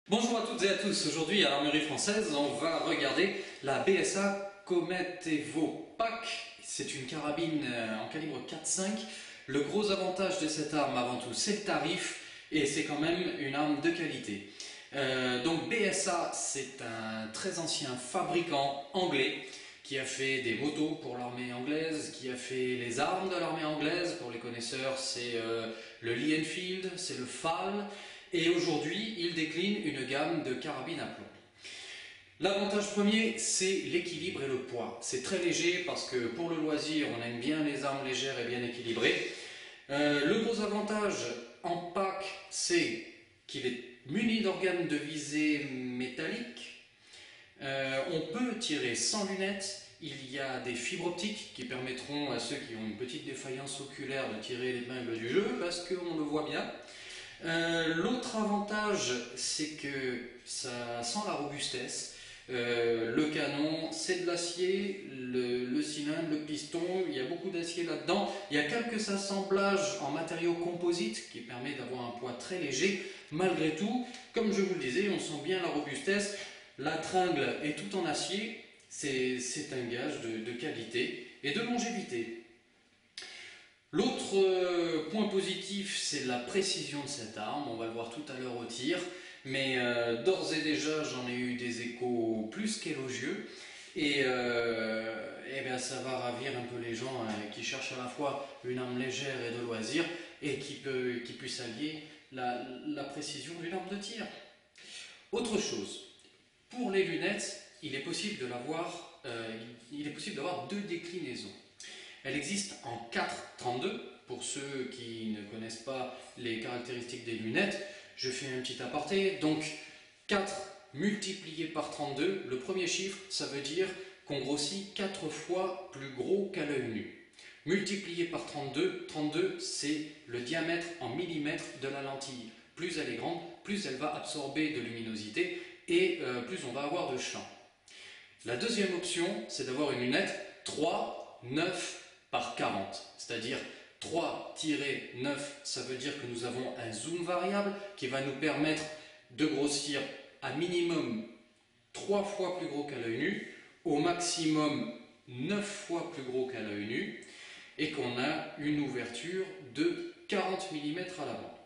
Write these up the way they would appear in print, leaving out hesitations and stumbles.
Bonjour à toutes et à tous, aujourd'hui à l'Armurerie Française on va regarder la BSA Comet Evo Pack. C'est une carabine en calibre 4.5. Le gros avantage de cette arme avant tout c'est le tarif et c'est quand même une arme de qualité. Donc BSA c'est un très ancien fabricant anglais qui a fait des motos pour l'armée anglaise, qui a fait les armes de l'armée anglaise. Pour les connaisseurs c'est le Lee Enfield, c'est le FAL. Et aujourd'hui, il décline une gamme de carabines à plomb. L'avantage premier, c'est l'équilibre et le poids. C'est très léger parce que pour le loisir, on aime bien les armes légères et bien équilibrées. Le gros avantage en pack, c'est qu'il est muni d'organes de visée métalliques. On peut tirer sans lunettes. Il y a des fibres optiques qui permettront à ceux qui ont une petite défaillance oculaire de tirer l'épingle du jeu parce qu'on le voit bien. L'autre avantage c'est que ça sent la robustesse. Le canon c'est de l'acier, le cylindre, le piston, il y a beaucoup d'acier là-dedans. Il y a quelques assemblages en matériaux composites qui permettent d'avoir un poids très léger. Malgré tout, comme je vous le disais, on sent bien la robustesse. La tringle est tout en acier, c'est un gage de qualité et de longévité. L'autre point positif, c'est la précision de cette arme, on va le voir tout à l'heure au tir, mais d'ores et déjà j'en ai eu des échos plus qu'élogieux, et bien, ça va ravir un peu les gens qui cherchent à la fois une arme légère et de loisir, et qui puissent allier la précision d'une arme de tir. Autre chose, pour les lunettes, il est possible d'avoir deux déclinaisons. Elle existe en 4.32, pour ceux qui ne connaissent pas les caractéristiques des lunettes, je fais un petit aparté. Donc 4 multiplié par 32, le premier chiffre, ça veut dire qu'on grossit 4 fois plus gros qu'à l'œil nu. Multiplié par 32, 32 c'est le diamètre en millimètres de la lentille. Plus elle est grande, plus elle va absorber de luminosité et plus on va avoir de champ. La deuxième option, c'est d'avoir une lunette 3, 9, par 40, c'est-à-dire 3-9, ça veut dire que nous avons un zoom variable qui va nous permettre de grossir à minimum 3 fois plus gros qu'à l'œil nu, au maximum 9 fois plus gros qu'à l'œil nu, et qu'on a une ouverture de 40 mm à l'avant.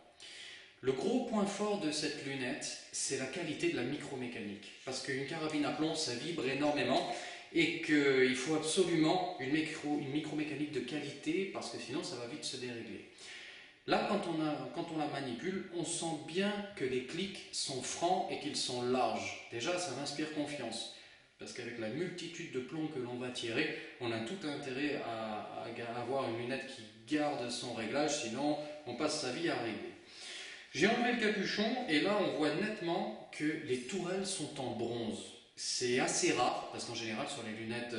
Le gros point fort de cette lunette, c'est la qualité de la micromécanique, parce qu'une carabine à plomb, ça vibre énormément, et qu'il faut absolument une micromécanique de qualité parce que sinon ça va vite se dérégler. Là, quand on la manipule, on sent bien que les clics sont francs et qu'ils sont larges. Déjà, ça m'inspire confiance parce qu'avec la multitude de plombs que l'on va tirer, on a tout intérêt à avoir une lunette qui garde son réglage, sinon on passe sa vie à régler. J'ai enlevé le capuchon et là on voit nettement que les tourelles sont en bronze. C'est assez rare, parce qu'en général, sur les lunettes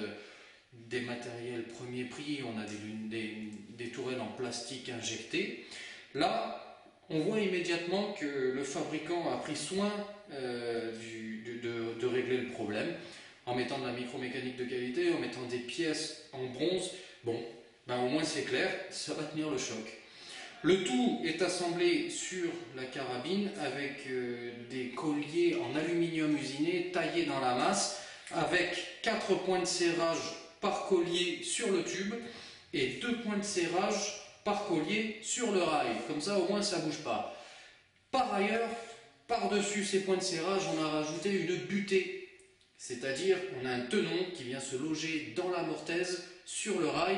des matériels premier prix, on a des tourelles en plastique injectées. Là, on voit immédiatement que le fabricant a pris soin de régler le problème, en mettant de la micromécanique de qualité, en mettant des pièces en bronze. Bon, ben au moins c'est clair, ça va tenir le choc. Le tout est assemblé sur la carabine avec des colliers en aluminium usiné taillés dans la masse avec 4 points de serrage par collier sur le tube et 2 points de serrage par collier sur le rail. Comme ça au moins ça ne bouge pas. Par ailleurs, par-dessus ces points de serrage, on a rajouté une butée. C'est-à-dire on a un tenon qui vient se loger dans la mortaise sur le rail.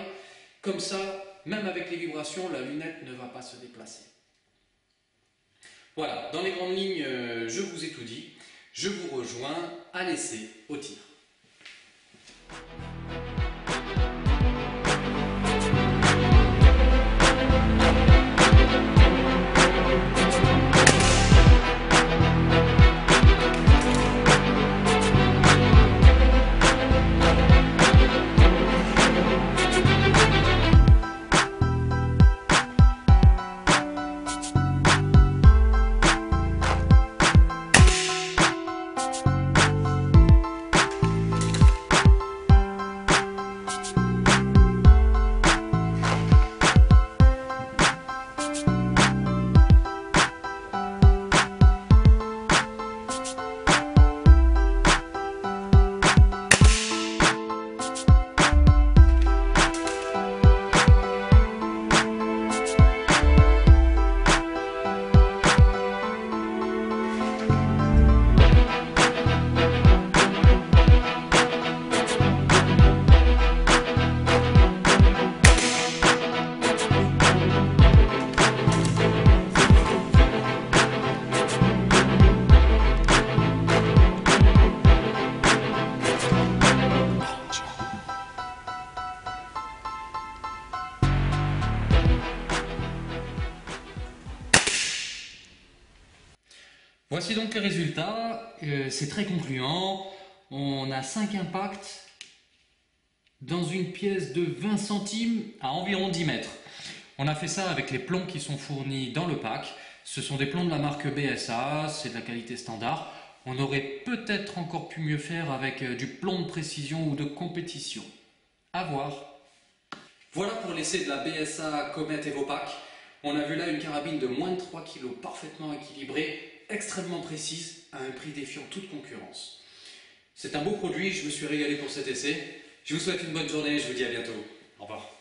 Comme ça, même avec les vibrations, la lunette ne va pas se déplacer. Voilà, dans les grandes lignes, je vous ai tout dit. Je vous rejoins à l'essai au tir. Voici donc les résultats. C'est très concluant. On a 5 impacts dans une pièce de 20 centimes à environ 10 mètres. On a fait ça avec les plombs qui sont fournis dans le pack. Ce sont des plombs de la marque BSA, c'est de la qualité standard. On aurait peut-être encore pu mieux faire avec du plomb de précision ou de compétition. À voir. Voilà pour l'essai de la BSA Comet EvoPack. On a vu là une carabine de moins de 3 kg parfaitement équilibrée, extrêmement précise, à un prix défiant toute concurrence. C'est un beau produit, je me suis régalé pour cet essai. Je vous souhaite une bonne journée et je vous dis à bientôt. Au revoir.